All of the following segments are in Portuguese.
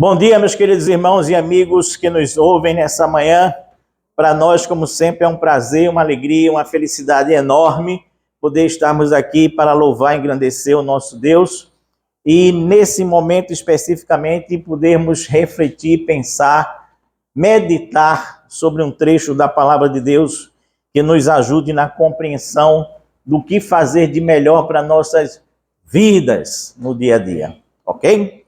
Bom dia, meus queridos irmãos e amigos que nos ouvem nessa manhã. Para nós, como sempre, é um prazer, uma alegria, uma felicidade enorme poder estarmos aqui para louvar e engrandecer o nosso Deus e, nesse momento especificamente, podermos refletir, pensar, meditar sobre um trecho da Palavra de Deus que nos ajude na compreensão do que fazer de melhor para nossas vidas no dia a dia, ok?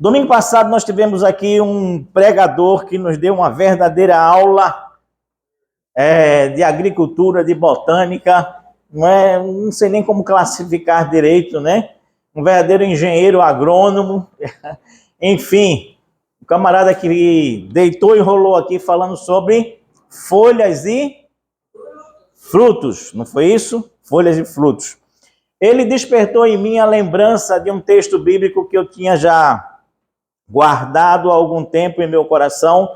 Domingo passado nós tivemos aqui um pregador que nos deu uma verdadeira aula de agricultura, de botânica, não sei nem como classificar direito, né? Um verdadeiro engenheiro agrônomo, enfim, um camarada que deitou e rolou aqui falando sobre folhas e frutos, não foi isso? Folhas e frutos. Ele despertou em mim a lembrança de um texto bíblico que eu tinha já guardado há algum tempo em meu coração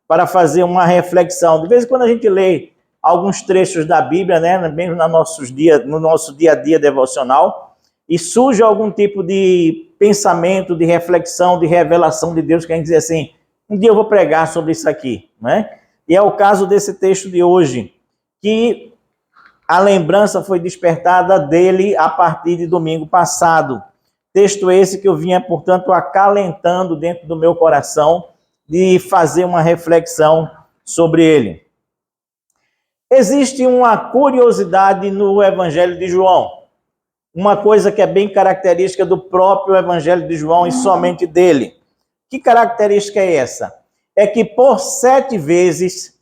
para fazer uma reflexão. De vez em quando a gente lê alguns trechos da Bíblia, né, mesmo no nosso dia a dia devocional, e surge algum tipo de pensamento, de reflexão, de revelação de Deus, que a gente diz assim, um dia eu vou pregar sobre isso aqui, né? E é o caso desse texto de hoje, que a lembrança foi despertada dele a partir de domingo passado. Texto esse que eu vinha, portanto, acalentando dentro do meu coração de fazer uma reflexão sobre ele. Existe uma curiosidade no Evangelho de João, uma coisa que é bem característica do próprio Evangelho de João e somente dele. Que característica é essa? É que por sete vezes,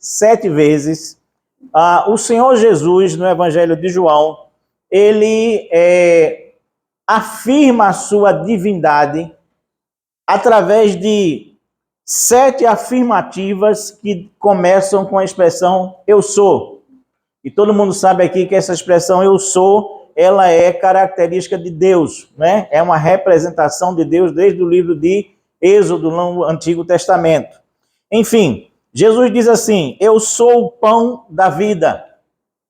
o Senhor Jesus, no Evangelho de João, ele afirma a sua divindade através de 7 afirmativas que começam com a expressão eu sou. E todo mundo sabe aqui que essa expressão eu sou, ela é característica de Deus, né? É uma representação de Deus desde o livro de Êxodo no Antigo Testamento. Enfim, Jesus diz assim, eu sou o pão da vida.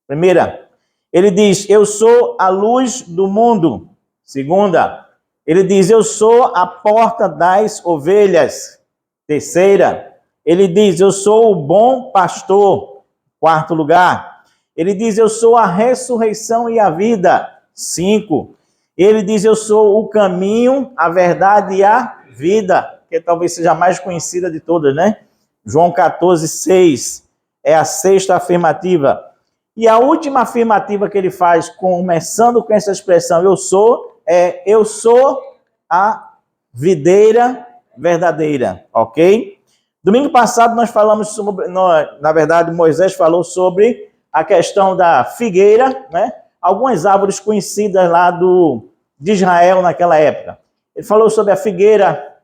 Primeira, ele diz, eu sou a luz do mundo. Segunda, ele diz, eu sou a porta das ovelhas. Terceira, ele diz, eu sou o bom pastor. Quarto lugar, ele diz, eu sou a ressurreição e a vida. 5, ele diz, eu sou o caminho, a verdade e a vida, que talvez seja a mais conhecida de todas, né? João 14:6 é a 6ª afirmativa. E a última afirmativa que ele faz, começando com essa expressão eu sou a videira verdadeira, ok? Domingo passado nós falamos sobre, na verdade, Moisés falou sobre a questão da figueira, né? Algumas árvores conhecidas lá de Israel naquela época. Ele falou sobre a figueira,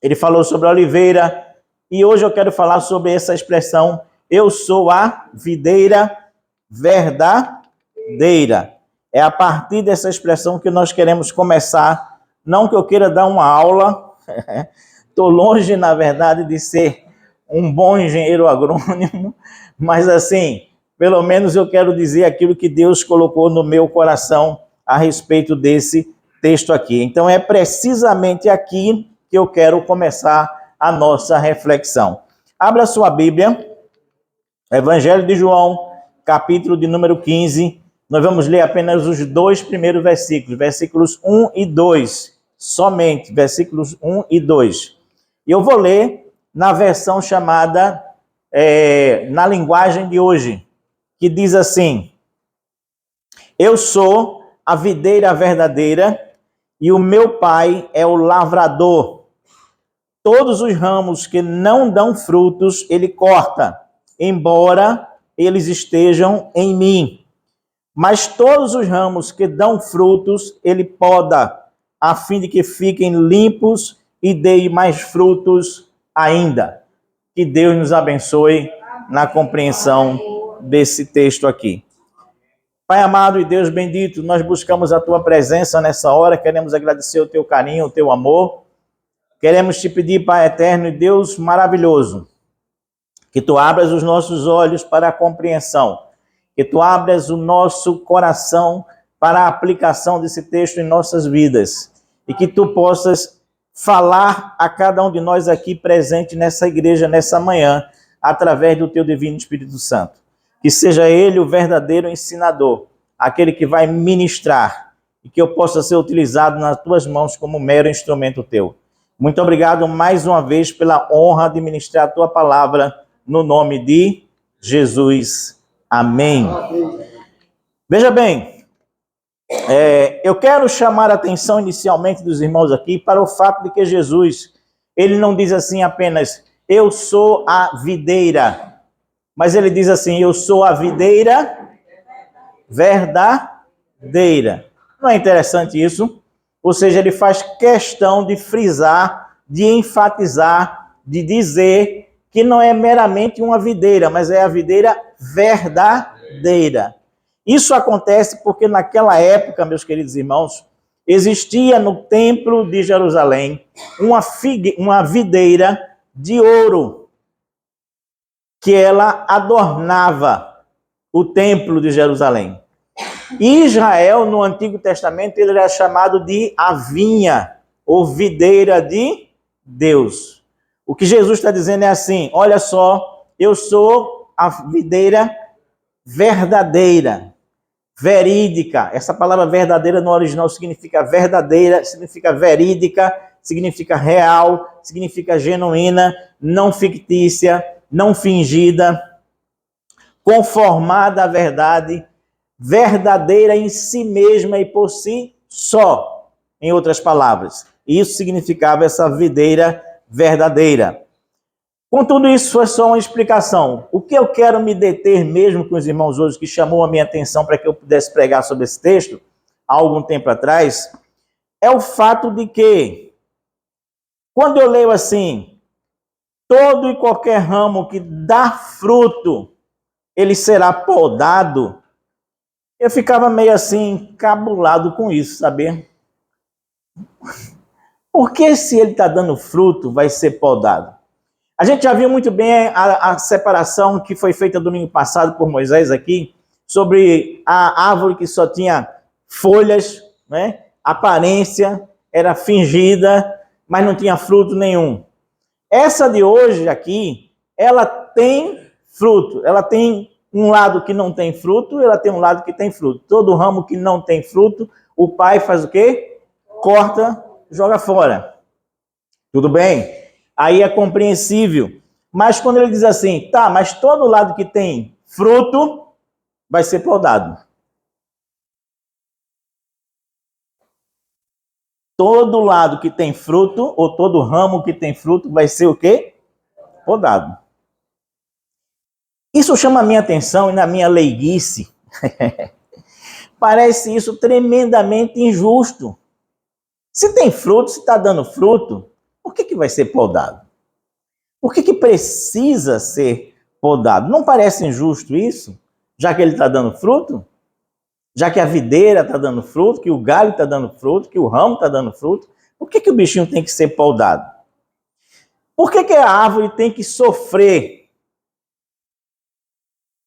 ele falou sobre a oliveira, e hoje eu quero falar sobre essa expressão, eu sou a videira verdadeira. É a partir dessa expressão que nós queremos começar, não que eu queira dar uma aula, estou longe, na verdade, de ser um bom engenheiro agrônomo, mas assim, pelo menos eu quero dizer aquilo que Deus colocou no meu coração a respeito desse texto aqui. Então é precisamente aqui que eu quero começar a nossa reflexão. Abra sua Bíblia, Evangelho de João, capítulo de número 15, nós vamos ler apenas os 2 primeiros versículos, versículos 1 e 2, somente, versículos 1 e 2. E eu vou ler na versão chamada, na linguagem de hoje, que diz assim, eu sou a videira verdadeira e o meu pai é o lavrador. Todos os ramos que não dão frutos, ele corta, embora eles estejam em mim. Mas todos os ramos que dão frutos, ele poda, a fim de que fiquem limpos e deem mais frutos ainda. Que Deus nos abençoe na compreensão desse texto aqui. Pai amado e Deus bendito, nós buscamos a Tua presença nessa hora, queremos agradecer o Teu carinho, o Teu amor. Queremos te pedir, Pai eterno e Deus maravilhoso, que Tu abras os nossos olhos para a compreensão, que Tu abras o nosso coração para a aplicação desse texto em nossas vidas e que Tu possas falar a cada um de nós aqui presente nessa igreja, nessa manhã, através do teu divino Espírito Santo. Que seja ele o verdadeiro ensinador, aquele que vai ministrar, e que eu possa ser utilizado nas tuas mãos como mero instrumento teu. Muito obrigado mais uma vez pela honra de ministrar a tua palavra no nome de Jesus. Amém. Veja bem, eu quero chamar a atenção inicialmente dos irmãos aqui para o fato de que Jesus, ele não diz assim apenas, eu sou a videira, mas ele diz assim, eu sou a videira verdadeira. Não é interessante isso? Ou seja, ele faz questão de frisar, de enfatizar, de dizer que não é meramente uma videira, mas é a videira verdadeira. Isso acontece porque naquela época, meus queridos irmãos, existia no templo de Jerusalém uma videira de ouro, que ela adornava o templo de Jerusalém. Israel, no Antigo Testamento, ele era chamado de a vinha, ou videira de Deus. O que Jesus está dizendo é assim, olha só, eu sou a videira verdadeira, verídica. Essa palavra verdadeira no original significa verdadeira, significa verídica, significa real, significa genuína, não fictícia, não fingida, conformada à verdade, verdadeira em si mesma e por si só, em outras palavras. Isso significava essa videira verdadeira. Contudo, isso foi só uma explicação. O que eu quero me deter mesmo com os irmãos hoje, que chamou a minha atenção para que eu pudesse pregar sobre esse texto, há algum tempo atrás, é o fato de que, quando eu leio assim, todo e qualquer ramo que dá fruto, ele será podado, eu ficava meio assim, encabulado com isso, sabe? Por que se ele está dando fruto, vai ser podado? A gente já viu muito bem a separação que foi feita domingo passado por Moisés aqui, sobre a árvore que só tinha folhas, né? Aparência, era fingida, mas não tinha fruto nenhum. Essa de hoje aqui, ela tem fruto, ela tem um lado que não tem fruto, ela tem um lado que tem fruto. Todo ramo que não tem fruto, o pai faz o quê? Corta, joga fora. Tudo bem? Aí é compreensível. Mas quando ele diz assim, tá, mas todo lado que tem fruto vai ser podado. Todo lado que tem fruto, ou todo ramo que tem fruto, vai ser o quê? Podado. Isso chama a minha atenção e na minha leiguice, parece isso tremendamente injusto. Se tem fruto, se está dando fruto, por que vai ser podado? Por que precisa ser podado? Não parece injusto isso? Já que ele está dando fruto? Já que a videira está dando fruto, que o galho está dando fruto, que o ramo está dando fruto, por que o bichinho tem que ser podado? Por que a árvore tem que sofrer?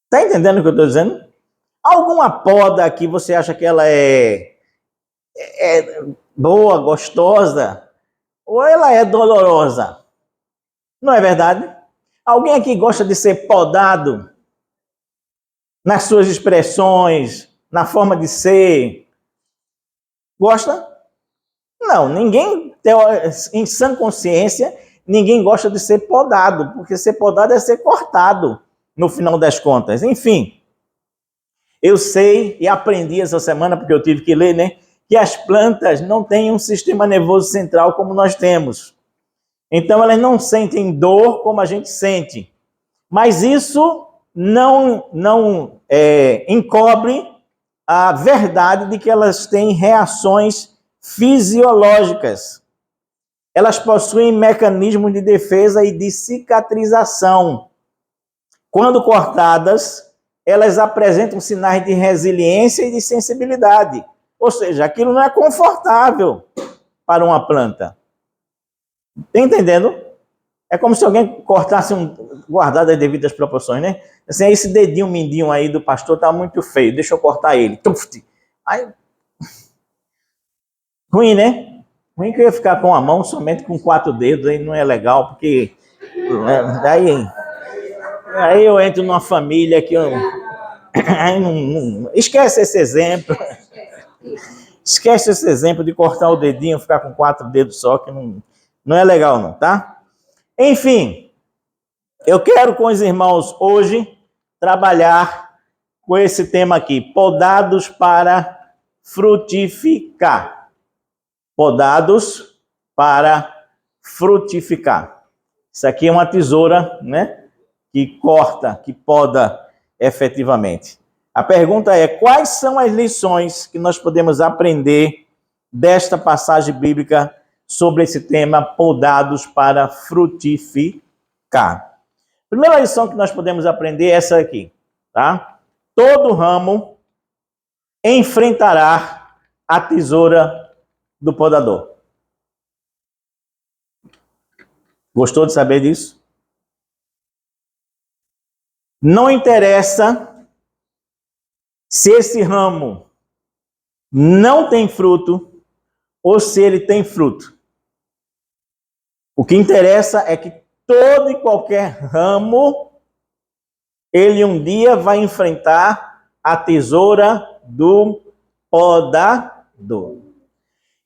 Está entendendo o que eu estou dizendo? Alguma poda que você acha que ela é boa, gostosa, ou ela é dolorosa? Não é verdade? Alguém aqui gosta de ser podado nas suas expressões, na forma de ser? Gosta? Não, ninguém, em sã consciência, ninguém gosta de ser podado, porque ser podado é ser cortado, no final das contas. Enfim, eu sei e aprendi essa semana, porque eu tive que ler, né? Que as plantas não têm um sistema nervoso central como nós temos. Então, elas não sentem dor como a gente sente. Mas isso não encobre a verdade de que elas têm reações fisiológicas. Elas possuem mecanismos de defesa e de cicatrização. Quando cortadas, elas apresentam sinais de resiliência e de sensibilidade. Ou seja, aquilo não é confortável para uma planta. Está entendendo? É como se alguém cortasse guardado as devidas proporções, né? Assim, esse dedinho mindinho aí do pastor está muito feio, deixa eu cortar ele. Tuft. Aí... Ruim, né? Ruim que eu ia ficar com a mão somente com 4 dedos, aí não é legal, porque aí eu entro numa família que eu... Aí esquece esse exemplo. Esquece esse exemplo de cortar o dedinho, ficar com 4 dedos só, que não é legal não, tá? Enfim, eu quero com os irmãos hoje trabalhar com esse tema aqui, podados para frutificar. Podados para frutificar. Isso aqui é uma tesoura, né? Que corta, que poda efetivamente. A pergunta é: quais são as lições que nós podemos aprender desta passagem bíblica sobre esse tema, podados para frutificar? Primeira lição que nós podemos aprender é essa aqui, tá? Todo ramo enfrentará a tesoura do podador. Gostou de saber disso? Não interessa se esse ramo não tem fruto ou se ele tem fruto. O que interessa é que todo e qualquer ramo, ele um dia vai enfrentar a tesoura do podador.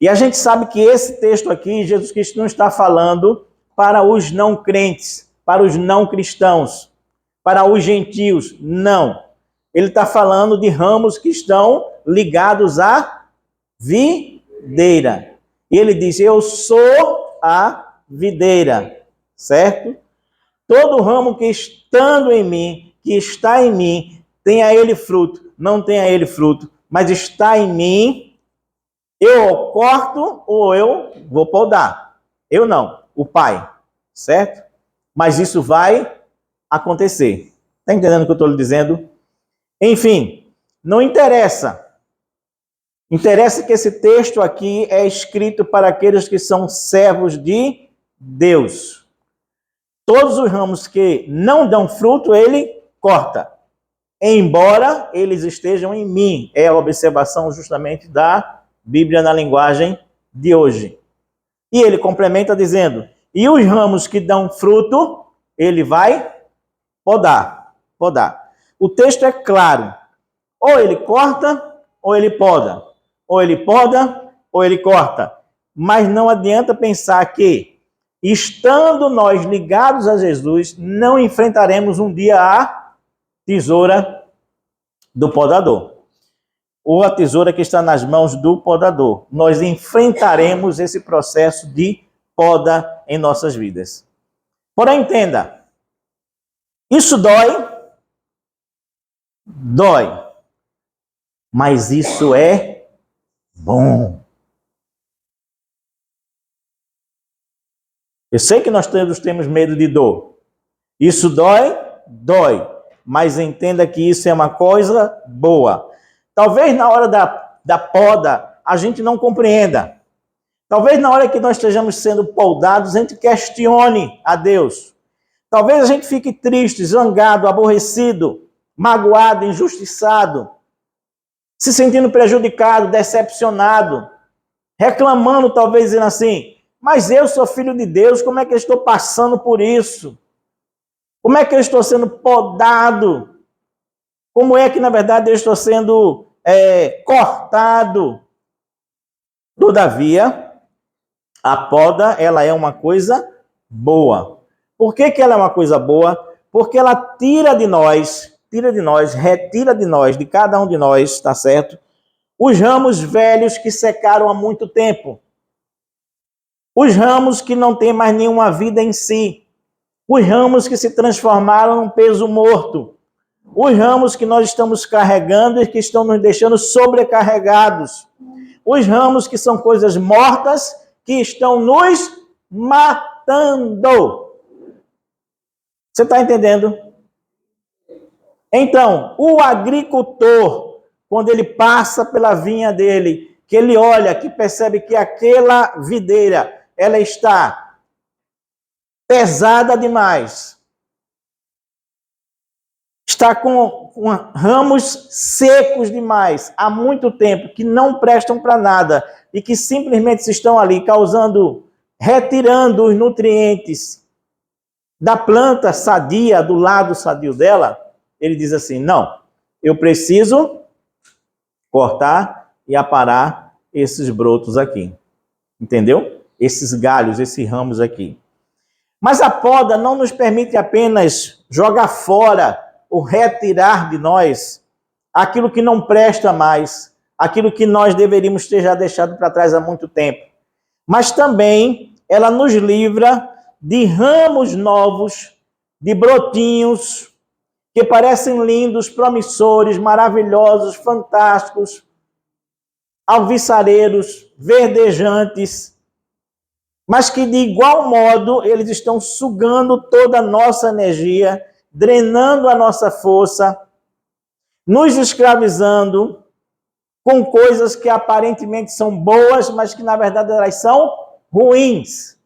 E a gente sabe que esse texto aqui, Jesus Cristo não está falando para os não crentes, para os não cristãos, para os gentios, não. Ele está falando de ramos que estão ligados à videira. E ele diz: eu sou a videira, certo? Todo ramo que estando em mim, que está em mim, tem a ele fruto, não tem a ele fruto, mas está em mim, eu corto ou eu vou podar. Eu não, o Pai, certo? Mas isso vai acontecer. Está entendendo o que eu estou lhe dizendo? Enfim, não interessa. Interessa que esse texto aqui é escrito para aqueles que são servos de Deus. Todos os ramos que não dão fruto, ele corta. Embora eles estejam em mim. É a observação justamente da Bíblia na linguagem de hoje. E ele complementa dizendo: e os ramos que dão fruto, ele vai podar. O texto é claro. Ou ele corta, ou ele poda. Ou ele poda, ou ele corta. Mas não adianta pensar que, estando nós ligados a Jesus, não enfrentaremos um dia a tesoura do podador. Ou a tesoura que está nas mãos do podador. Nós enfrentaremos esse processo de poda em nossas vidas. Porém, entenda, isso dói, mas isso é bom. Eu sei que nós todos temos medo de dor. Isso dói, mas entenda que isso é uma coisa boa. Talvez na hora da poda a gente não compreenda. Talvez na hora que nós estejamos sendo podados a gente questione a Deus. Talvez a gente fique triste, zangado, aborrecido, magoado, injustiçado, se sentindo prejudicado, decepcionado, reclamando, talvez dizendo assim: mas eu sou filho de Deus, como é que eu estou passando por isso? Como é que eu estou sendo podado? Como é que, na verdade, eu estou sendo cortado? Todavia, a poda, ela é uma coisa boa. Por que ela é uma coisa boa? Porque ela retira de nós, de cada um de nós, tá certo? Os ramos velhos que secaram há muito tempo. Os ramos que não têm mais nenhuma vida em si. Os ramos que se transformaram num peso morto. Os ramos que nós estamos carregando e que estão nos deixando sobrecarregados. Os ramos que são coisas mortas que estão nos matando. Você está entendendo? Então, o agricultor, quando ele passa pela vinha dele, que ele olha, que percebe que aquela videira, ela está pesada demais. está com ramos secos demais há muito tempo, que não prestam para nada e que simplesmente estão ali retirando os nutrientes da planta sadia, do lado sadio dela, ele diz assim: não, eu preciso cortar e aparar esses brotos aqui. Entendeu? Esses galhos, esses ramos aqui. Mas a poda não nos permite apenas jogar fora ou retirar de nós aquilo que não presta mais, aquilo que nós deveríamos ter já deixado para trás há muito tempo. Mas também ela nos livra de ramos novos, de brotinhos que parecem lindos, promissores, maravilhosos, fantásticos, alviçareiros, verdejantes, mas que de igual modo eles estão sugando toda a nossa energia, drenando a nossa força, nos escravizando com coisas que aparentemente são boas, mas que na verdade elas são ruins.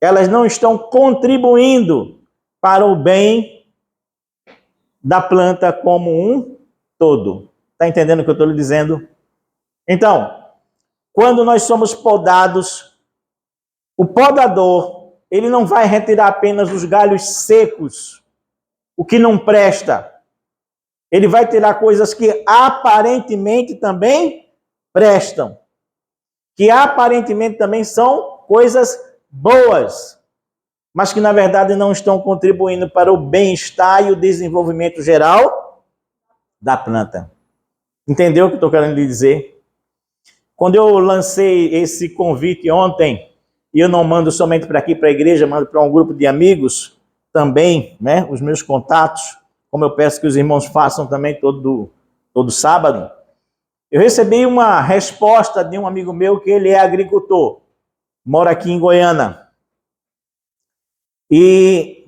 Elas não estão contribuindo para o bem da planta como um todo. Está entendendo o que eu estou lhe dizendo? Então, quando nós somos podados, o podador, ele não vai retirar apenas os galhos secos, o que não presta. Ele vai tirar coisas que aparentemente também prestam, que aparentemente também são coisas boas, mas que na verdade não estão contribuindo para o bem-estar e o desenvolvimento geral da planta. Entendeu o que eu estou querendo lhe dizer? Quando eu lancei esse convite ontem, e eu não mando somente para aqui, para a igreja, mando para um grupo de amigos também, né, os meus contatos, como eu peço que os irmãos façam também todo sábado, eu recebi uma resposta de um amigo meu que ele é agricultor, mora aqui em Goiânia. E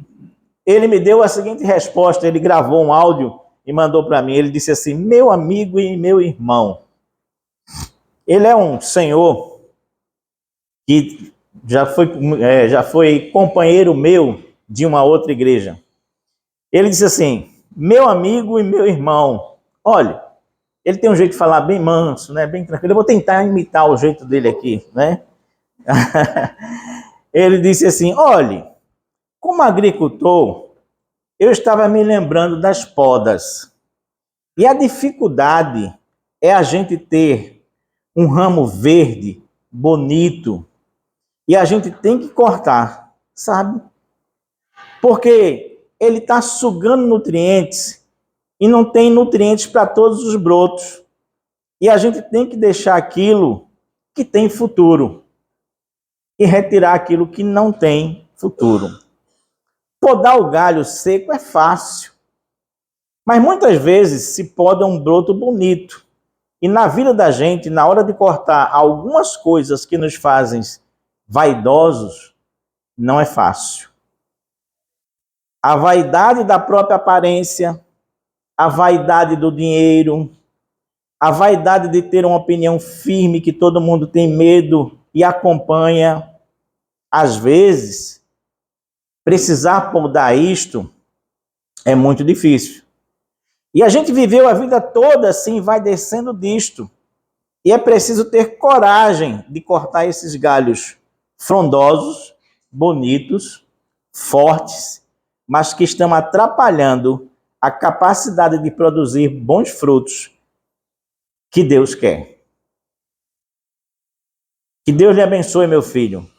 ele me deu a seguinte resposta, ele gravou um áudio e mandou para mim, ele disse assim: meu amigo e meu irmão, ele é um senhor que já foi companheiro meu de uma outra igreja. Ele disse assim: meu amigo e meu irmão, olha, ele tem um jeito de falar bem manso, né, bem tranquilo. Eu vou tentar imitar o jeito dele aqui, né? Ele disse assim: olha, como agricultor, eu estava me lembrando das podas. E a dificuldade é a gente ter um ramo verde, bonito, e a gente tem que cortar, sabe? Porque ele está sugando nutrientes e não tem nutrientes para todos os brotos. E a gente tem que deixar aquilo que tem futuro e retirar aquilo que não tem futuro. Podar o galho seco é fácil, mas muitas vezes se poda um broto bonito. E na vida da gente, na hora de cortar algumas coisas que nos fazem vaidosos, não é fácil. A vaidade da própria aparência, a vaidade do dinheiro, a vaidade de ter uma opinião firme que todo mundo tem medo e acompanha. Às vezes, precisar podar isto é muito difícil. E a gente viveu a vida toda assim, vai descendo disto. E é preciso ter coragem de cortar esses galhos frondosos, bonitos, fortes, mas que estão atrapalhando a capacidade de produzir bons frutos que Deus quer. Que Deus lhe abençoe, meu filho.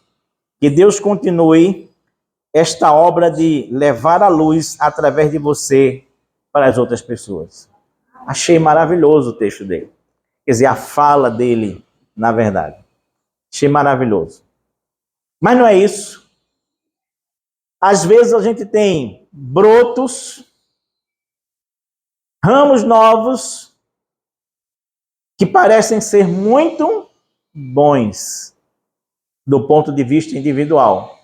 Que Deus continue esta obra de levar a luz através de você para as outras pessoas. Achei maravilhoso o texto dele. Quer dizer, a fala dele, na verdade. Achei maravilhoso. Mas não é isso. Às vezes a gente tem brotos, ramos novos, que parecem ser muito bons do ponto de vista individual,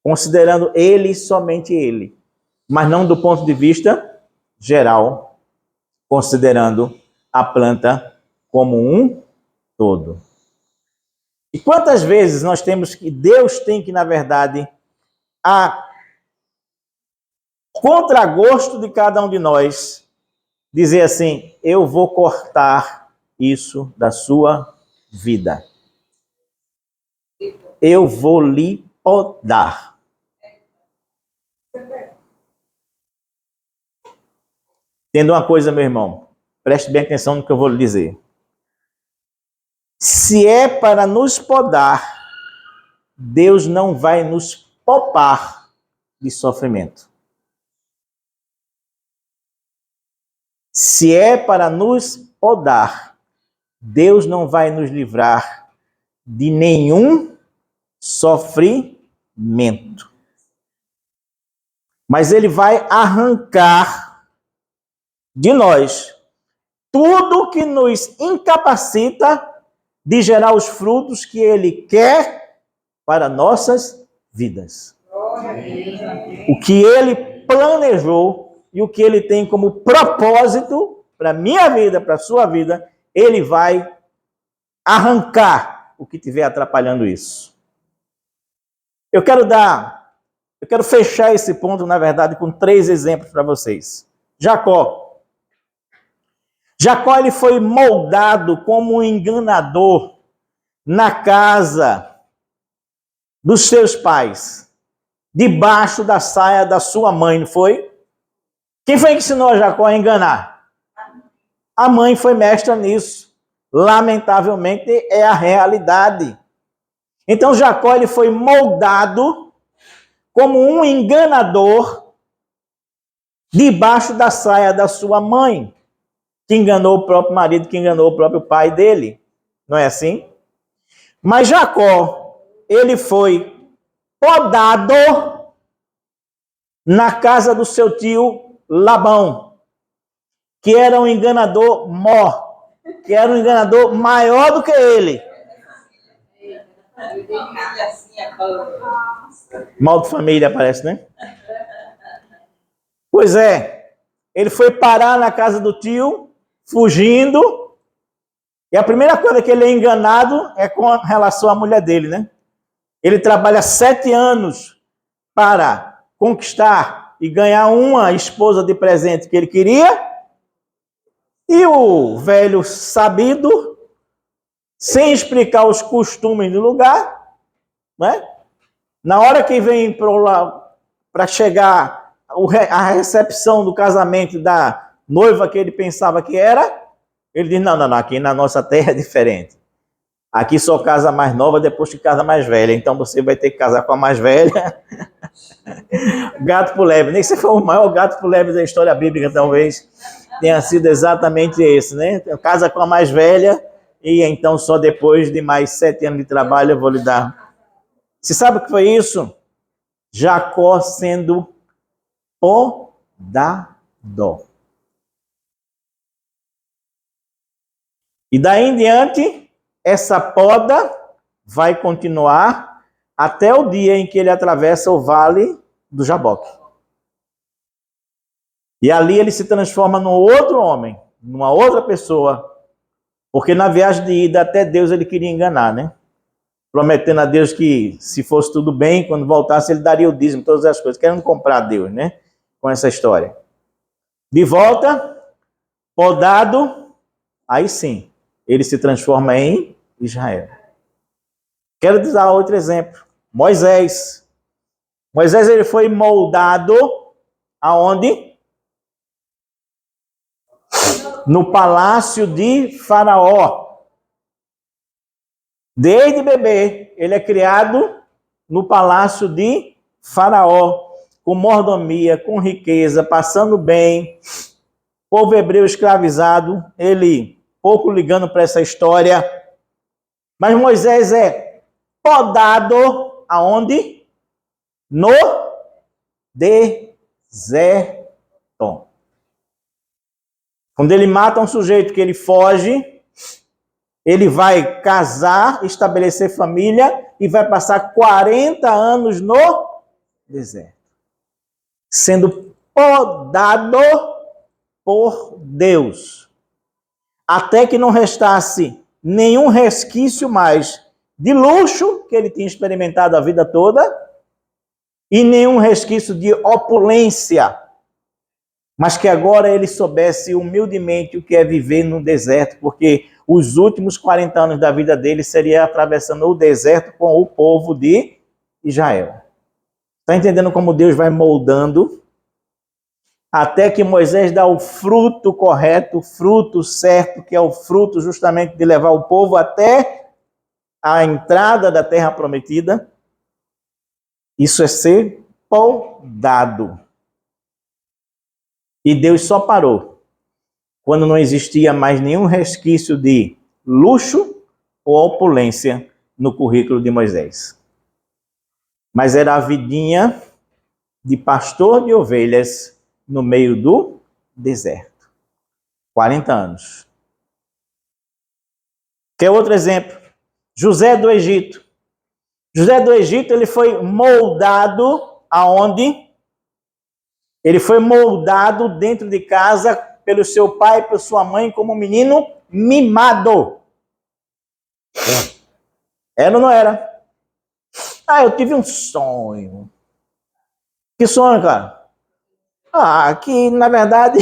considerando ele somente ele, mas não do ponto de vista geral, considerando a planta como um todo. E quantas vezes nós temos que, Deus tem que, na verdade, contragosto de cada um de nós, dizer assim: eu vou cortar isso da sua vida. Eu vou lhe podar. Entenda uma coisa, meu irmão. Preste bem atenção no que eu vou lhe dizer. Se é para nos podar, Deus não vai nos poupar de sofrimento. Se é para nos podar, Deus não vai nos livrar de nenhum sofrimento. Mas Ele vai arrancar de nós tudo que nos incapacita de gerar os frutos que Ele quer para nossas vidas. O que Ele planejou e o que Ele tem como propósito para a minha vida, para a sua vida, Ele vai arrancar o que estiver atrapalhando isso. Eu quero fechar esse ponto, na verdade, com 3 exemplos para vocês. Jacó, ele foi moldado como um enganador na casa dos seus pais, debaixo da saia da sua mãe, não foi? Quem foi que ensinou a Jacó a enganar? A mãe foi mestra nisso. Lamentavelmente, é a realidade. Então, Jacó ele foi moldado como um enganador debaixo da saia da sua mãe, que enganou o próprio marido, que enganou o próprio pai dele. Não é assim? Mas Jacó, ele foi podado na casa do seu tio Labão, que era um enganador maior, que era um enganador maior do que ele. Mal de família parece, né? Pois é, ele foi parar na casa do tio, fugindo, e a primeira coisa que ele é enganado é com relação à mulher dele, né? Ele trabalha 7 anos para conquistar e ganhar uma esposa de presente que ele queria, e o velho sabido, sem explicar os costumes do lugar, né? Na hora que vem para chegar a recepção do casamento da noiva que ele pensava que era, ele diz, não, aqui na nossa terra é diferente. Aqui só casa mais nova depois que casa mais velha, então você vai ter que casar com a mais velha. Gato por lebre, nem se for o maior gato por lebre da história bíblica, talvez tenha sido exatamente esse, né? Casa com a mais velha e então só depois de mais 7 anos de trabalho eu vou lhe dar. Você sabe o que foi isso? Jacó sendo podado. E daí em diante, essa poda vai continuar até o dia em que ele atravessa o vale do Jaboque. E ali ele se transforma num outro homem, numa outra pessoa, porque na viagem de ida até Deus ele queria enganar, né? Prometendo a Deus que se fosse tudo bem, quando voltasse ele daria o dízimo, todas as coisas, querendo comprar Deus, né? Com essa história. De volta, podado, aí sim, ele se transforma em Israel. Quero dar outro exemplo. Moisés. Moisés ele foi moldado aonde? No palácio de Faraó. Desde bebê, ele é criado no palácio de Faraó, com mordomia, com riqueza, passando bem. Povo hebreu escravizado, ele pouco ligando para essa história. Mas Moisés é podado aonde? No deserto. Quando ele mata um sujeito que ele foge, ele vai casar, estabelecer família e vai passar 40 anos no deserto, sendo podado por Deus, até que não restasse nenhum resquício mais de luxo que ele tinha experimentado a vida toda e nenhum resquício de opulência mas que agora ele soubesse humildemente o que é viver no deserto, porque os últimos 40 anos da vida dele seria atravessando o deserto com o povo de Israel. Está entendendo como Deus vai moldando? Até que Moisés dá o fruto correto, o fruto certo, que é o fruto justamente de levar o povo até a entrada da terra prometida. Isso é ser podado. E Deus só parou quando não existia mais nenhum resquício de luxo ou opulência no currículo de Moisés. Mas era a vidinha de pastor de ovelhas no meio do deserto. 40 anos. Quer outro exemplo? José do Egito. José do Egito, ele foi moldado aonde? Ele foi moldado dentro de casa pelo seu pai e pela sua mãe como um menino mimado. Era ou não era? Ah, eu tive um sonho. Que sonho, cara? Ah, que na verdade,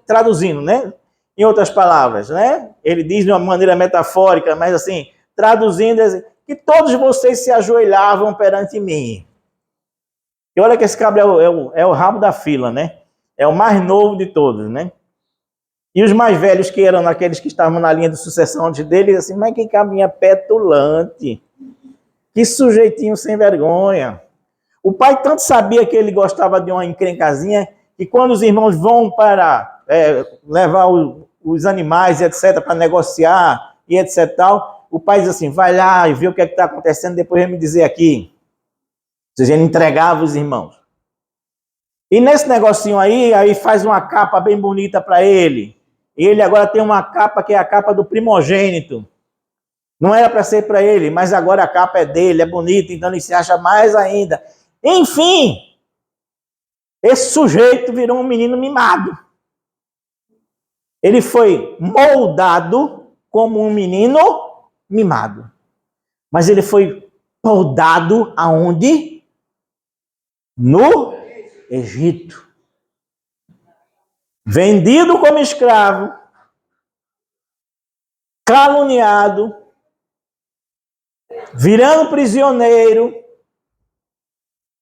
traduzindo, né? Em outras palavras, né? Ele diz de uma maneira metafórica, mas assim, traduzindo, que todos vocês se ajoelhavam perante mim. E olha que esse cabra é o rabo da fila, né? É o mais novo de todos, né? E os mais velhos, que eram aqueles que estavam na linha de sucessão antes dele, assim, mas que cabrinha petulante. Que sujeitinho sem vergonha. O pai tanto sabia que ele gostava de uma encrencazinha, que quando os irmãos vão para levar os animais, etc., para negociar e etc. Tal, o pai diz assim, vai lá e vê o que está acontecendo, depois vem me dizer aqui. Ou seja, ele entregava os irmãos. E nesse negocinho aí faz uma capa bem bonita para ele. E ele agora tem uma capa que é a capa do primogênito. Não era para ser para ele, mas agora a capa é dele, é bonita, então ele se acha mais ainda. Enfim, esse sujeito virou um menino mimado. Ele foi moldado como um menino mimado. Mas ele foi moldado aonde? No Egito. Vendido como escravo, caluniado, virando prisioneiro.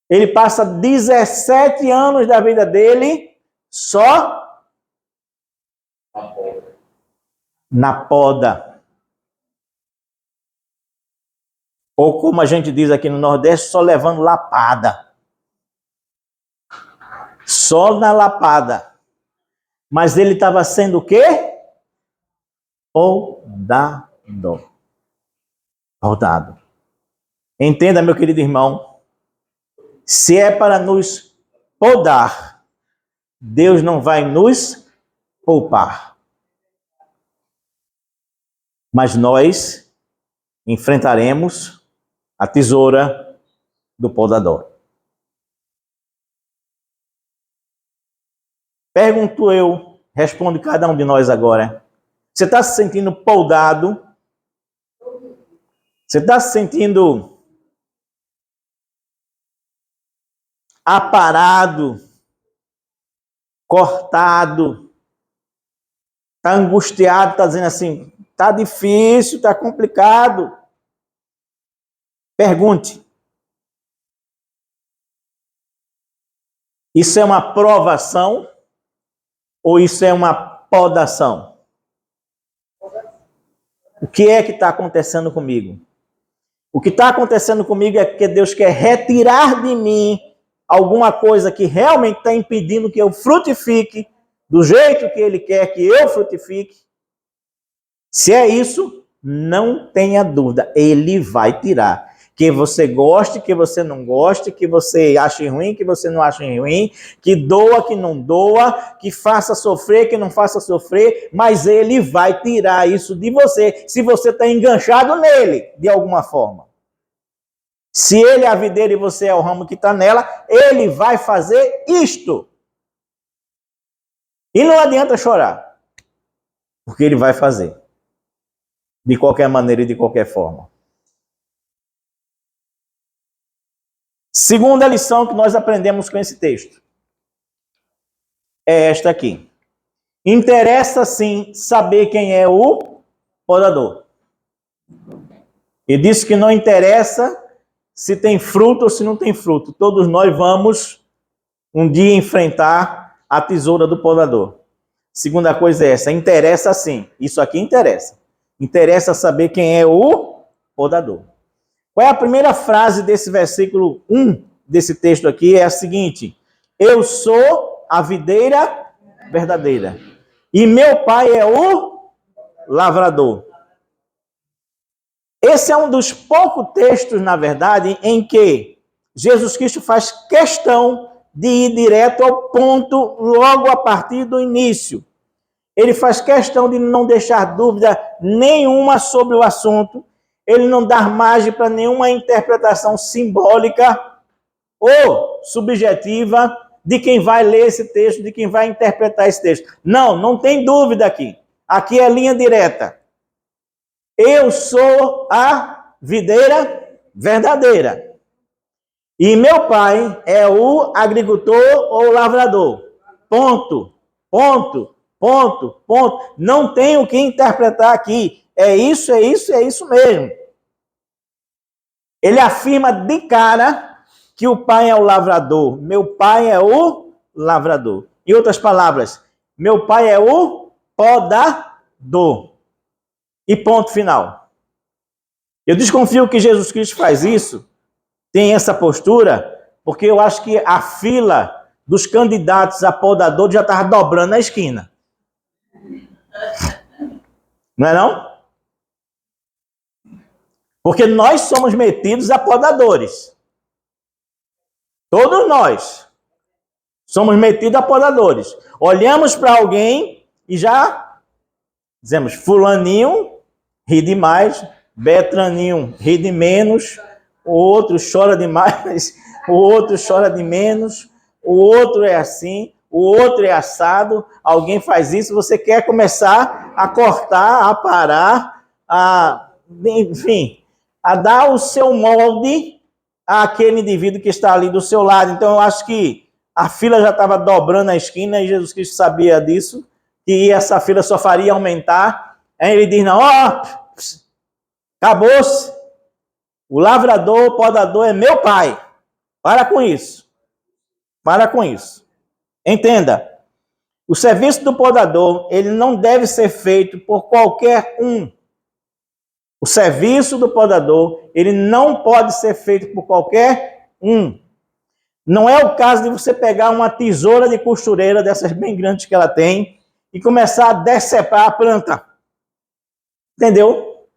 Ele passa 17 anos da vida dele só na poda. Ou como a gente diz aqui no Nordeste, só levando lapada. Só na lapada. Mas ele estava sendo o quê? Podado. Podado. Entenda, meu querido irmão. Se é para nos podar, Deus não vai nos poupar. Mas nós enfrentaremos a tesoura do podador. Pergunto eu, responde cada um de nós agora. Você está se sentindo podado? Você está se sentindo aparado, cortado, está angustiado, está dizendo assim, está difícil, está complicado? Pergunte. Isso é uma provação ou isso é uma podação? O que é que está acontecendo comigo? O que está acontecendo comigo é que Deus quer retirar de mim alguma coisa que realmente está impedindo que eu frutifique do jeito que Ele quer que eu frutifique. Se é isso, não tenha dúvida, Ele vai tirar. Que você goste, que você não goste, que você ache ruim, que você não ache ruim, que doa, que não doa, que faça sofrer, que não faça sofrer, mas Ele vai tirar isso de você, se você está enganchado nele, de alguma forma. Se Ele é a videira e você é o ramo que está nela, Ele vai fazer isto. E não adianta chorar, porque Ele vai fazer. De qualquer maneira e de qualquer forma. Segunda lição que nós aprendemos com esse texto. é esta aqui. Interessa sim saber quem é o podador. E disse que não interessa se tem fruto ou se não tem fruto. Todos nós vamos um dia enfrentar a tesoura do podador. Segunda coisa é essa, interessa sim. Isso aqui interessa. Interessa saber quem é o podador. Qual é a primeira frase desse versículo 1 desse texto aqui? É a seguinte: eu sou a videira verdadeira e meu pai é o lavrador. Esse é um dos poucos textos, na verdade, em que Jesus Cristo faz questão de ir direto ao ponto logo a partir do início. Ele faz questão de não deixar dúvida nenhuma sobre o assunto. Ele não dá margem para nenhuma interpretação simbólica ou subjetiva de quem vai ler esse texto, de quem vai interpretar esse texto. Não tem dúvida aqui. Aqui é linha direta. Eu sou a videira verdadeira. E meu pai é o agricultor ou lavrador. Ponto. Não tem o que interpretar aqui. É isso mesmo. Ele afirma de cara que o pai é o lavrador. Meu pai é o lavrador. Em outras palavras, meu pai é o podador. E ponto final. Eu desconfio que Jesus Cristo faz isso, tem essa postura, porque eu acho que a fila dos candidatos a podador já estava dobrando na esquina. Não é não? Porque nós somos metidos a podadores. Todos nós somos metidos a podadores. Olhamos para alguém e já dizemos, fulaninho ri demais, Betraninho ri de menos, o outro chora demais, o outro chora de menos, o outro é assim, o outro é assado, alguém faz isso, você quer começar a cortar, a parar, enfim, a dar o seu molde àquele indivíduo que está ali do seu lado. Então eu acho que a fila já estava dobrando a esquina e Jesus Cristo sabia disso, que essa fila só faria aumentar. Aí ele diz, não, acabou-se. O lavrador, o podador é meu pai. Para com isso. Entenda. O serviço do podador, ele não deve ser feito por qualquer um. O serviço do podador, ele não pode ser feito por qualquer um. Não é o caso de você pegar uma tesoura de costureira, dessas bem grandes que ela tem, e começar a decepar a planta. Entendeu?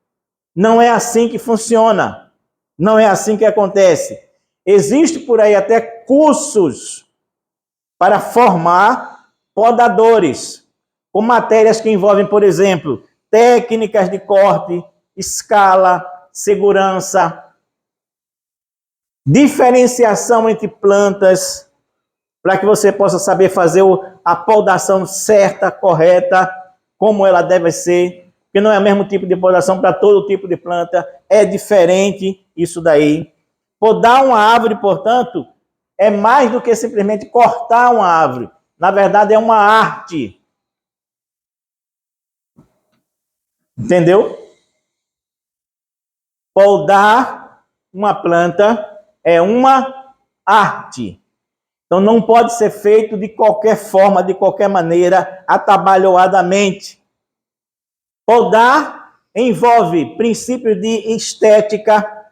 Não é assim que funciona. Não é assim que acontece. Existe por aí até cursos para formar podadores, com matérias que envolvem, por exemplo, técnicas de corte, escala, segurança, diferenciação entre plantas, para que você possa saber fazer a podação certa, correta, como ela deve ser, porque não é o mesmo tipo de podação para todo tipo de planta, é diferente isso daí. Podar uma árvore, portanto, é mais do que simplesmente cortar uma árvore. Na verdade, é uma arte. Entendeu? Podar uma planta é uma arte. Então, não pode ser feito de qualquer forma, de qualquer maneira, atabalhoadamente. Podar envolve princípios de estética,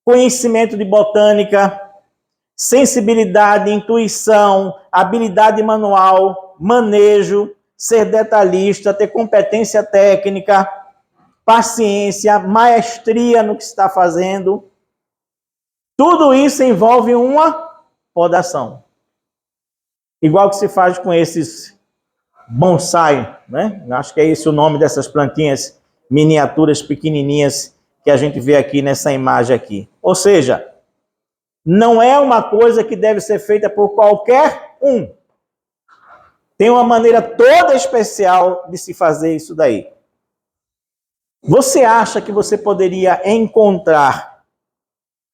conhecimento de botânica, sensibilidade, intuição, habilidade manual, manejo, ser detalhista, ter competência técnica, paciência, maestria no que está fazendo. Tudo isso envolve uma podação. Igual que se faz com esses bonsai, né? Acho que é esse o nome dessas plantinhas miniaturas pequenininhas que a gente vê aqui nessa imagem aqui. Ou seja, não é uma coisa que deve ser feita por qualquer um. Tem uma maneira toda especial de se fazer isso daí. Você acha que você poderia encontrar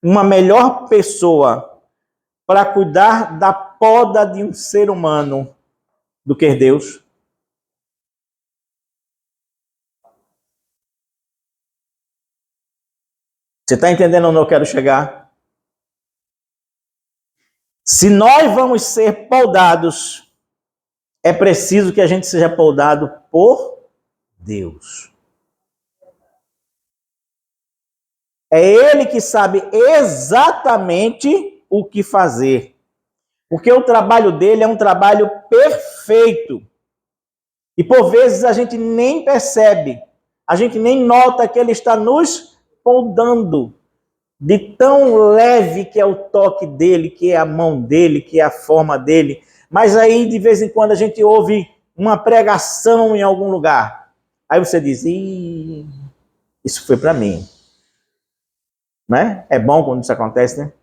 uma melhor pessoa para cuidar da poda de um ser humano do que Deus? Você está entendendo onde eu quero chegar? Se nós vamos ser poldados, é preciso que a gente seja poldado por Deus. É Ele que sabe exatamente o que fazer. Porque o trabalho dele é um trabalho perfeito. E por vezes a gente nem percebe, a gente nem nota que ele está nos poldando. De tão leve que é o toque dele, que é a mão dele, que é a forma dele. Mas aí, de vez em quando, a gente ouve uma pregação em algum lugar. Aí você diz, isso foi para mim. Né? É bom quando isso acontece, né?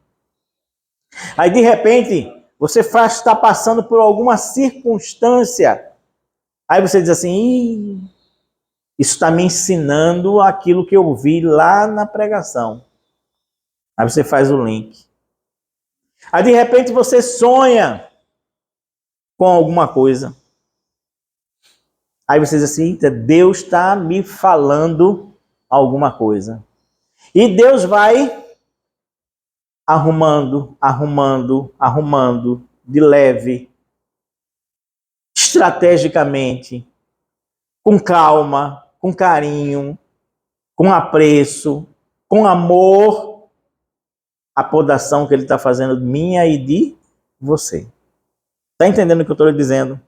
Aí, de repente, você está passando por alguma circunstância. Aí você diz assim, isso está me ensinando aquilo que eu vi lá na pregação. Aí você faz o link. Aí, de repente, você sonha com alguma coisa. Aí você diz assim, Deus está me falando alguma coisa. E Deus vai arrumando, de leve, estrategicamente, com calma, com carinho, com apreço, com amor, a podação que Ele está fazendo minha e de você. Está entendendo o que eu estou lhe dizendo?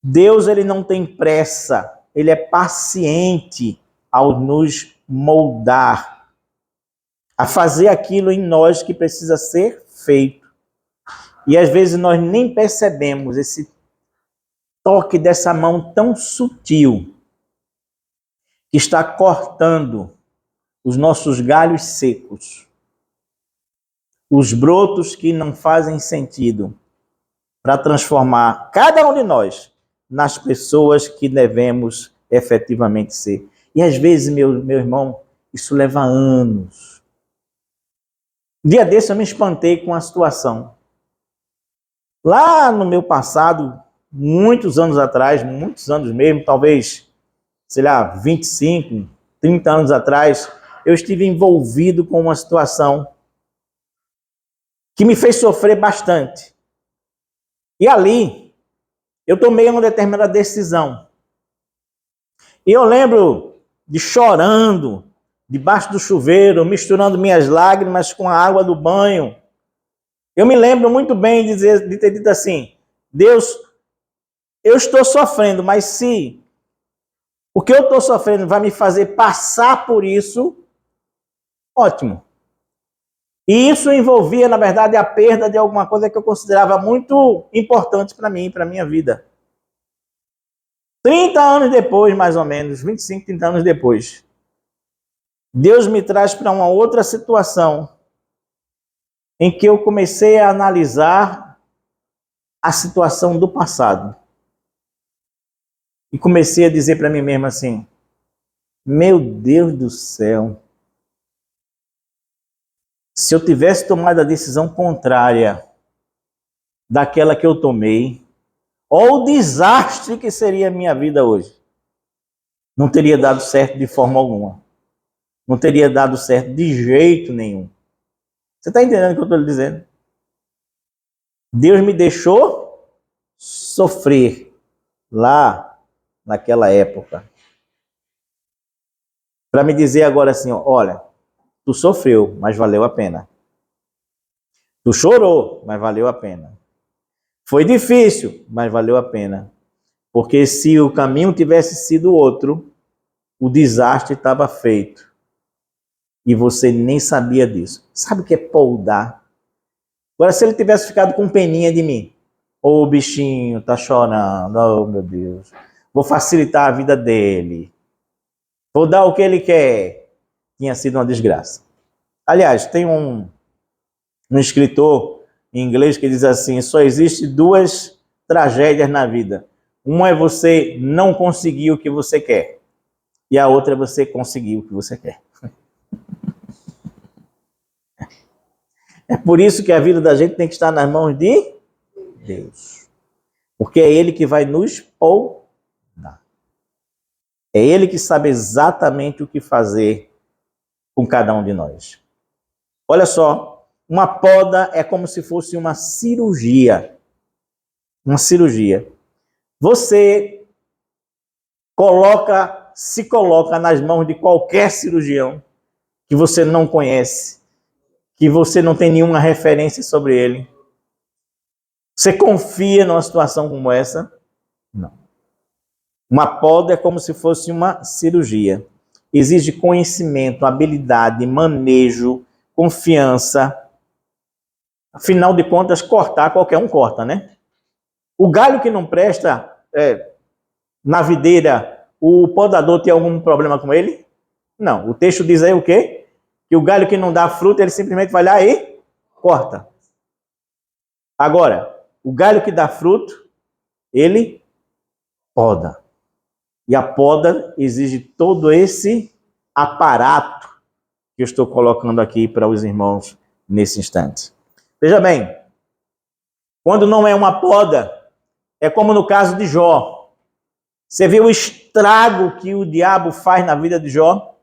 Deus, Ele não tem pressa, Ele é paciente ao nos moldar, a fazer aquilo em nós que precisa ser feito. E às vezes nós nem percebemos esse toque dessa mão tão sutil que está cortando os nossos galhos secos, os brotos que não fazem sentido, para transformar cada um de nós nas pessoas que devemos efetivamente ser. E às vezes, meu irmão, isso leva anos. Um dia desse eu me espantei com a situação. Lá no meu passado, muitos anos atrás, muitos anos mesmo, talvez, sei lá, 25, 30 anos atrás, eu estive envolvido com uma situação que me fez sofrer bastante. E ali, eu tomei uma determinada decisão. E eu lembro de chorando, debaixo do chuveiro, misturando minhas lágrimas com a água do banho. Eu me lembro muito bem de ter dito assim, Deus, eu estou sofrendo, mas se o que eu estou sofrendo vai me fazer passar por isso, ótimo. E isso envolvia, na verdade, a perda de alguma coisa que eu considerava muito importante para mim, para a minha vida. 30 anos depois, mais ou menos, 25, 30 anos depois, Deus me traz para uma outra situação em que eu comecei a analisar a situação do passado. E comecei a dizer para mim mesmo assim, meu Deus do céu, se eu tivesse tomado a decisão contrária daquela que eu tomei, olha o desastre que seria a minha vida hoje. Não teria dado certo de forma alguma. Não teria dado certo de jeito nenhum. Você está entendendo o que eu estou lhe dizendo? Deus me deixou sofrer lá naquela época. Para me dizer agora assim, olha, tu sofreu, mas valeu a pena. Tu chorou, mas valeu a pena. Foi difícil, mas valeu a pena. Porque se o caminho tivesse sido outro, o desastre estava feito. E você nem sabia disso. Sabe o que é poldar? Agora, se ele tivesse ficado com peninha de mim, ô bichinho, tá chorando, oh meu Deus, vou facilitar a vida dele, vou dar o que ele quer, tinha sido uma desgraça. Aliás, tem um escritor em inglês que diz assim, só existe duas tragédias na vida. Uma é você não conseguir o que você quer, e a outra é você conseguir o que você quer. É por isso que a vida da gente tem que estar nas mãos de Deus. Porque é Ele que vai nos podar. É Ele que sabe exatamente o que fazer com cada um de nós. Olha só, uma poda é como se fosse uma cirurgia. Uma cirurgia. Você se coloca nas mãos de qualquer cirurgião que você não conhece, que você não tem nenhuma referência sobre ele. Você confia numa situação como essa? Não. Uma poda é como se fosse uma cirurgia. Exige conhecimento, habilidade, manejo, confiança. Afinal de contas, cortar, qualquer um corta, né? O galho que não presta, na videira, o podador tem algum problema com ele? Não. O texto diz aí o quê? Que o galho que não dá fruto, ele simplesmente vai lá e corta. Agora, o galho que dá fruto, ele poda. E a poda exige todo esse aparato que eu estou colocando aqui para os irmãos nesse instante. Veja bem, quando não é uma poda, é como no caso de Jó. Você viu o estrago que o diabo faz na vida de Jó?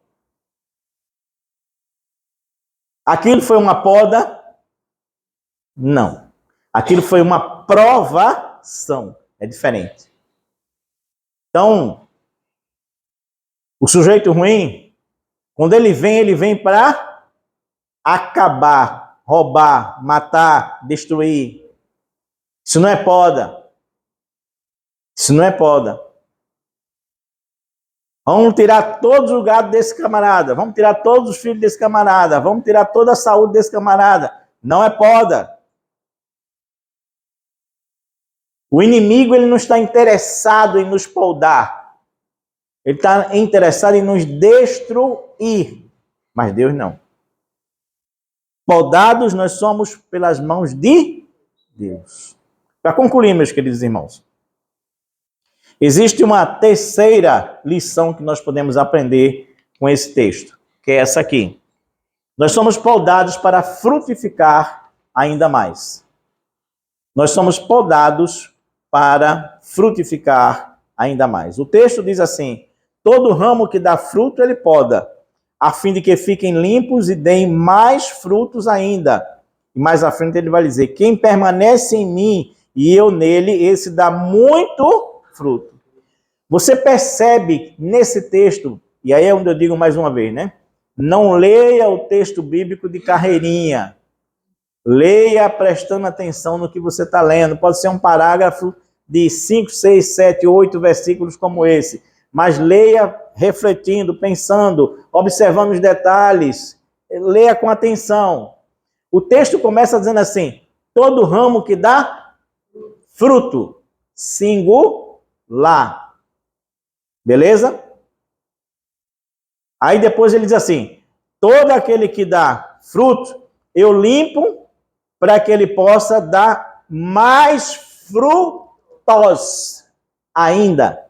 Aquilo foi uma poda? Não. Aquilo foi uma provação. É diferente. Então, o sujeito ruim, quando ele vem para acabar, roubar, matar, destruir. Isso não é poda. Isso não é poda. Vamos tirar todos os gados desse camarada. Vamos tirar todos os filhos desse camarada. Vamos tirar toda a saúde desse camarada. Não é poda. O inimigo, ele não está interessado em nos podar. Ele está interessado em nos destruir. Mas Deus não. Podados nós somos pelas mãos de Deus. Para concluir, meus queridos irmãos, existe uma terceira lição que nós podemos aprender com esse texto, que é essa aqui. Nós somos podados para frutificar ainda mais. Nós somos podados para frutificar ainda mais. O texto diz assim: todo ramo que dá fruto ele poda, a fim de que fiquem limpos e deem mais frutos ainda. E mais à frente ele vai dizer: quem permanece em mim e eu nele, esse dá muito fruto. Você percebe nesse texto, e aí é onde eu digo mais uma vez, né? Não leia o texto bíblico de carreirinha. Leia prestando atenção no que você está lendo. Pode ser um parágrafo de 5, 6, 7, 8 versículos como esse. Mas leia refletindo, pensando, observando os detalhes. Leia com atenção. O texto começa dizendo assim: todo ramo que dá fruto, singular. Beleza? Aí depois ele diz assim: todo aquele que dá fruto, eu limpo para que ele possa dar mais frutos ainda.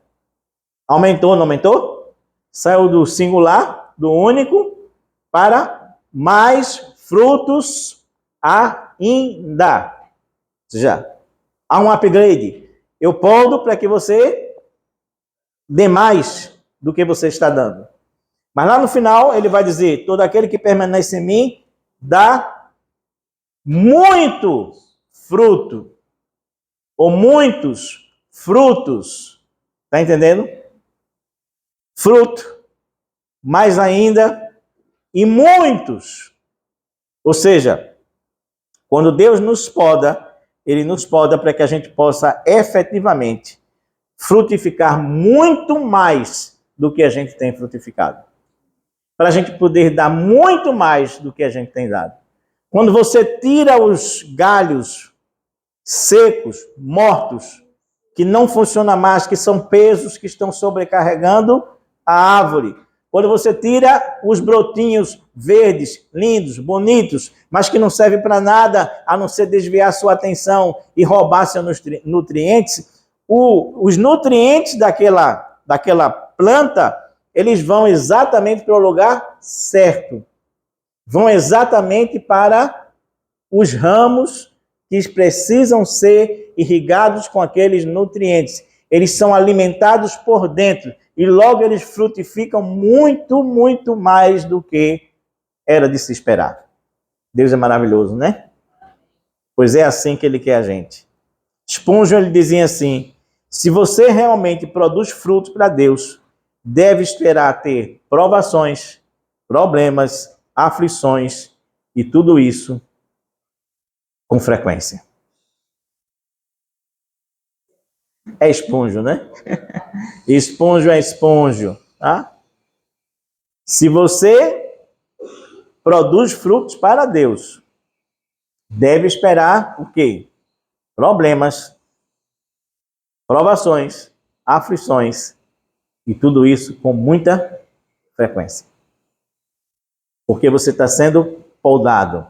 Aumentou, não aumentou? Saiu do singular, do único, para mais frutos ainda. Ou seja, há um upgrade. Eu podo para que você dê mais do que você está dando. Mas lá no final ele vai dizer: todo aquele que permanece em mim dá muito fruto. Ou muitos frutos. Está entendendo? Fruto. Mais ainda. E muitos. Ou seja, quando Deus nos poda, Ele nos poda para que a gente possa efetivamente frutificar muito mais do que a gente tem frutificado. Para a gente poder dar muito mais do que a gente tem dado. Quando você tira os galhos secos, mortos, que não funcionam mais, que são pesos que estão sobrecarregando a árvore. Quando você tira os brotinhos verdes, lindos, bonitos, mas que não servem para nada a não ser desviar sua atenção e roubar seus nutrientes, os nutrientes daquela planta, eles vão exatamente para o lugar certo. Vão exatamente para os ramos que precisam ser irrigados com aqueles nutrientes. Eles são alimentados por dentro e logo eles frutificam muito, muito mais do que era de se esperar. Deus é maravilhoso, né? Pois é assim que Ele quer a gente. Spurgeon, ele dizia assim: se você realmente produz frutos para Deus, deve esperar ter provações, problemas, aflições e tudo isso com frequência. É Spurgeon, né? Spurgeon é Spurgeon, tá? Se você produz frutos para Deus, deve esperar o quê? Problemas, provações, aflições e tudo isso com muita frequência. Porque você está sendo podado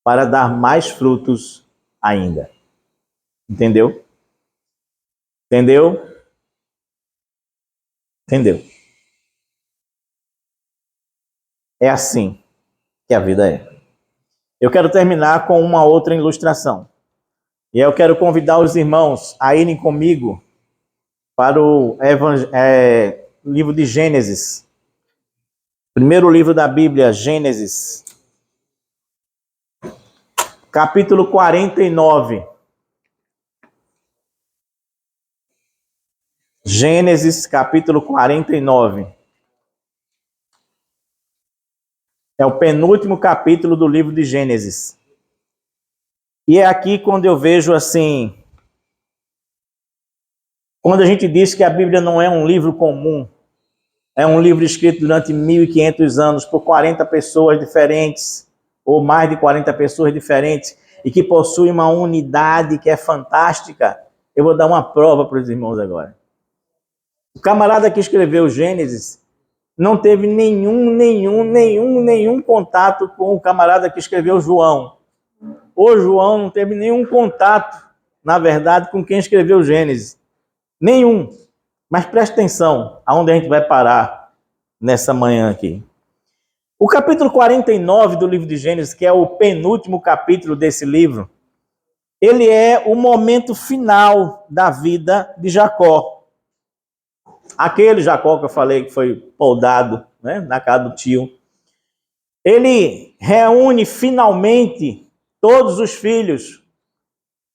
para dar mais frutos ainda. Entendeu? Entendeu? Entendeu? É assim que a vida é. Eu quero terminar com uma outra ilustração. E eu quero convidar os irmãos a irem comigo para o livro de Gênesis. Primeiro livro da Bíblia, Gênesis. Capítulo 49. Gênesis, capítulo 49. É o penúltimo capítulo do livro de Gênesis. E é aqui quando eu vejo assim, quando a gente diz que a Bíblia não é um livro comum, é um livro escrito durante 1.500 anos por 40 pessoas diferentes, ou mais de 40 pessoas diferentes, e que possui uma unidade que é fantástica. Eu vou dar uma prova para os irmãos agora. O camarada que escreveu Gênesis não teve nenhum contato com o camarada que escreveu João. O João não teve nenhum contato, na verdade, com quem escreveu Gênesis. Nenhum. Mas preste atenção aonde a gente vai parar nessa manhã aqui. O capítulo 49 do livro de Gênesis, que é o penúltimo capítulo desse livro, ele é o momento final da vida de Jacó. Aquele Jacó que eu falei que foi podado, né, na casa do tio. Ele reúne finalmente todos os filhos,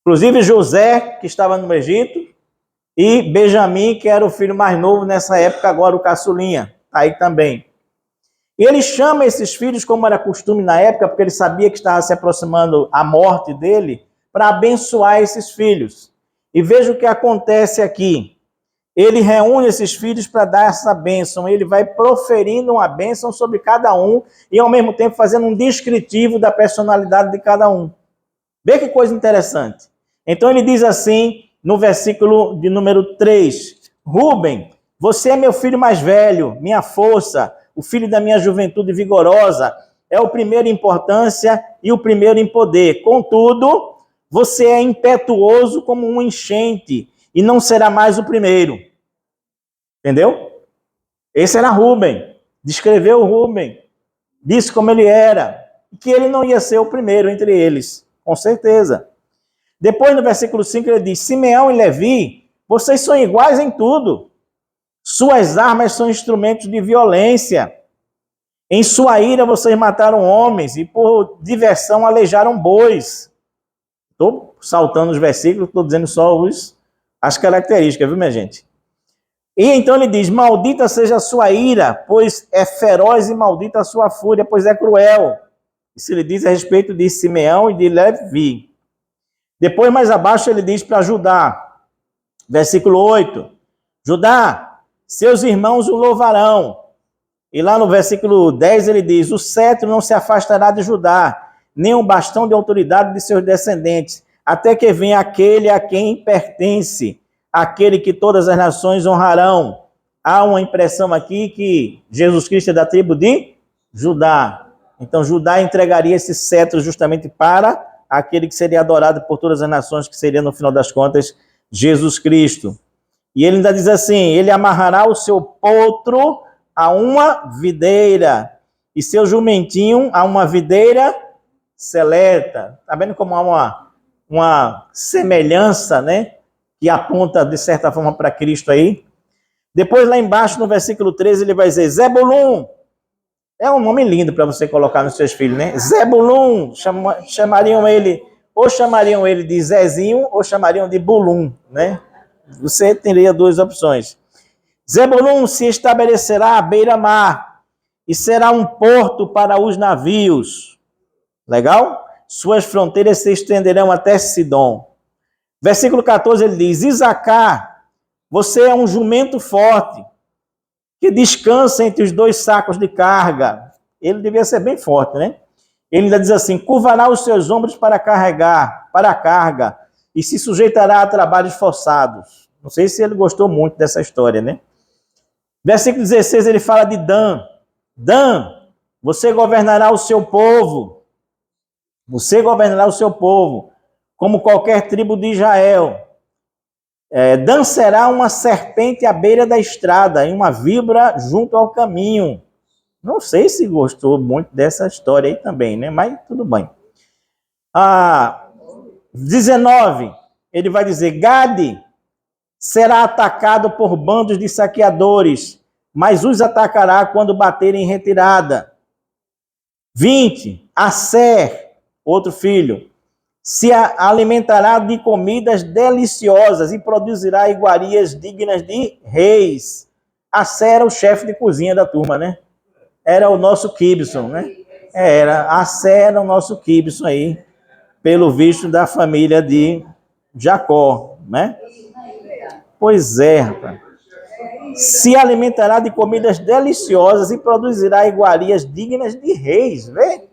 inclusive José, que estava no Egito, e Benjamim, que era o filho mais novo nessa época, agora o caçulinha, aí também. E ele chama esses filhos, como era costume na época, porque ele sabia que estava se aproximando a morte dele, para abençoar esses filhos. E veja o que acontece aqui. Ele reúne esses filhos para dar essa bênção. Ele vai proferindo uma bênção sobre cada um e, ao mesmo tempo, fazendo um descritivo da personalidade de cada um. Vê que coisa interessante. Então, ele diz assim, no versículo de número 3, Rúben, você é meu filho mais velho, minha força, o filho da minha juventude vigorosa, é o primeiro em importância e o primeiro em poder. Contudo, você é impetuoso como um enchente e não será mais o primeiro. Entendeu? Esse era Rúben. Descreveu Rúben. Disse como ele era. Que ele não ia ser o primeiro entre eles. Com certeza. Depois, no versículo 5, ele diz, Simeão e Levi, vocês são iguais em tudo. Suas armas são instrumentos de violência. Em sua ira, vocês mataram homens e por diversão aleijaram bois. Estou saltando os versículos, estou dizendo só as características, viu, minha gente? E então ele diz, maldita seja a sua ira, pois é feroz, e maldita a sua fúria, pois é cruel. Isso ele diz a respeito de Simeão e de Levi. Depois, mais abaixo, ele diz para Judá, versículo 8, Judá, seus irmãos o louvarão. E lá no versículo 10 ele diz, o cetro não se afastará de Judá, nem o bastão de autoridade de seus descendentes, até que venha aquele a quem pertence, aquele que todas as nações honrarão. Há uma impressão aqui que Jesus Cristo é da tribo de Judá. Então Judá entregaria esse cetro justamente para aquele que seria adorado por todas as nações, que seria, no final das contas, Jesus Cristo. E ele ainda diz assim, ele amarrará o seu potro a uma videira, e seu jumentinho a uma videira seleta. Está vendo como há uma semelhança, né? Que aponta, de certa forma, para Cristo aí. Depois, lá embaixo, no versículo 13, ele vai dizer, Zebulun. É um nome lindo para você colocar nos seus filhos, né? Zebulun. Chamariam ele de Zezinho, ou chamariam de Bulum, né? Você teria duas opções. Zebulun se estabelecerá à beira-mar e será um porto para os navios. Legal? Suas fronteiras se estenderão até Sidom. Versículo 14, ele diz, Isacar, você é um jumento forte, que descansa entre os dois sacos de carga. Ele devia ser bem forte, né? Ele ainda diz assim, curvará os seus ombros para carregar, para a carga, e se sujeitará a trabalhos forçados. Não sei se ele gostou muito dessa história, né? Versículo 16, ele fala de Dan. Dan, você governará o seu povo. Você governará o seu povo, como qualquer tribo de Israel. Dan será uma serpente à beira da estrada, e uma víbora junto ao caminho. Não sei se gostou muito dessa história aí também, né? Mas tudo bem. 19, ele vai dizer, Gade será atacado por bandos de saqueadores, mas os atacará quando baterem em retirada. 20, Asser, outro filho, se alimentará de comidas deliciosas e produzirá iguarias dignas de reis. Asser era o chefe de cozinha da turma, né? Era o nosso Kibson, né? Asser era o nosso Kibson aí, pelo visto da família de Jacó, né? Pois é, rapaz. Se alimentará de comidas deliciosas e produzirá iguarias dignas de reis, vê?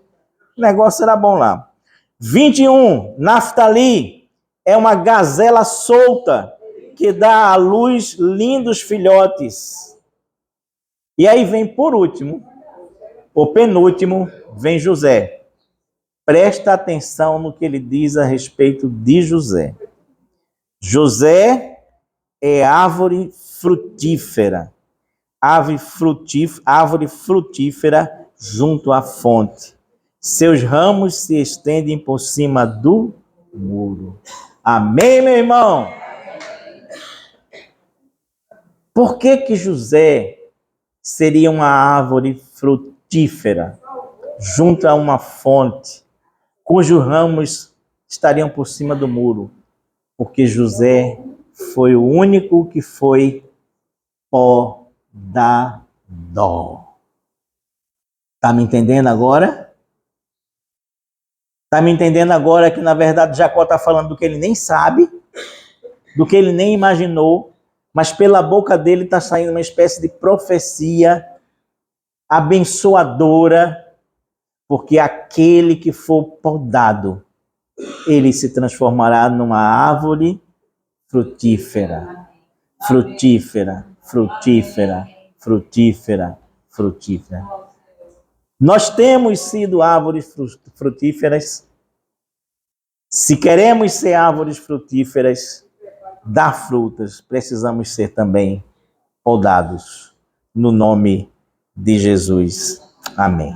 O negócio será bom lá. 21, Naftali é uma gazela solta que dá à luz lindos filhotes. E aí vem por último, o penúltimo, vem José. Presta atenção no que ele diz a respeito de José. José é árvore frutífera. Árvore frutífera junto à fonte. Seus ramos se estendem por cima do muro. Amém, meu irmão? Por que José seria uma árvore frutífera junto a uma fonte, cujos ramos estariam por cima do muro? Porque José foi o único que foi podador. Está me entendendo agora? Está me entendendo agora que, na verdade, Jacó está falando do que ele nem sabe, do que ele nem imaginou, mas pela boca dele está saindo uma espécie de profecia abençoadora, porque aquele que for podado, ele se transformará numa árvore frutífera, frutífera, frutífera, frutífera, frutífera. Nós temos sido árvores frutíferas. Se queremos ser árvores frutíferas, dar frutas, precisamos ser também podados. No nome de Jesus. Amém.